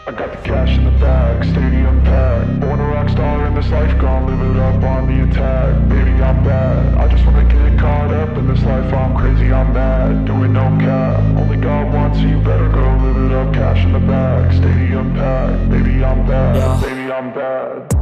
I got the cash in the bag, stadium packed. Born a rock star in this life, gon' live it up on the attack. Baby, I'm bad, I just wanna get caught up in this life. I'm crazy, I'm mad, doing no cap. Only God wants you, you better go live it up. Cash in the bag, stadium packed. Baby, I'm bad, yeah. Baby, I'm bad.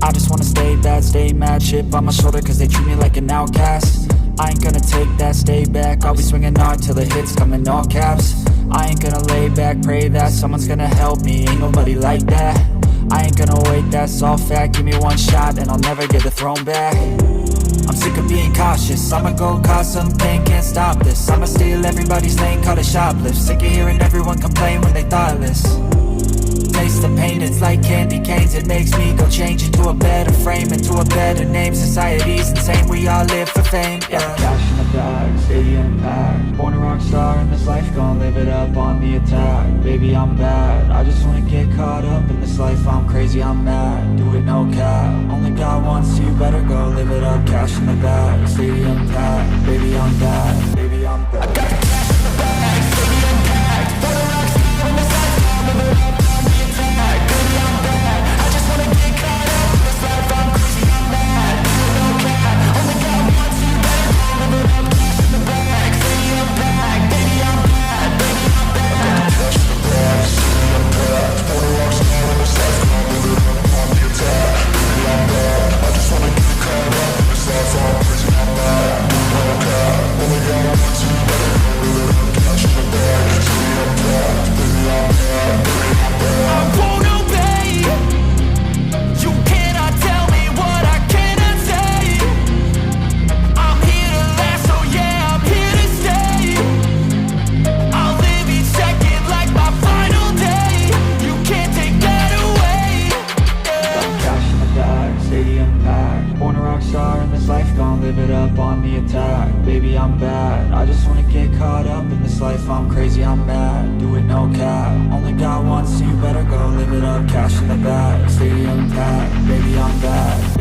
I just wanna stay bad, stay mad. Chip on my shoulder cause they treat me like an outcast. I ain't gonna take that, stay back. I'll be swinging hard till the hits come in all caps. I ain't gonna lay back, pray that someone's gonna help me. Ain't nobody like that. I ain't gonna wait, that's all fact. Give me one shot and I'll never get the throne back. I'm sick of being cautious, I'ma go cause something, can't stop this. I'ma steal everybody's lane, call it shoplift. Sick of hearing everyone complain when they thoughtless. Taste the pain, it's like candy canes. It makes me go change into a better frame, into a better name. Society's insane, we all live for fame, yeah. Cash in the bag, stadium packed. Born a rock star in this life, gon' live it up on the attack. Baby, I'm bad, I just wanna get caught up in this life. I'm crazy, I'm mad, do it no cap. Only God wants you, better go live it up. Cash in the bag, stadium packed. Baby, I'm bad, baby, I'm bad. I got the cash in the bag, stadium packed. Born a rock star in this life, gon' live it up. Live it up on the attack. Baby, I'm bad, I just wanna get caught up in this life. I'm crazy, I'm mad, do it no cap. Only God wants you, better go live it up. Cash in the bag, stadium packed. Baby, I'm bad.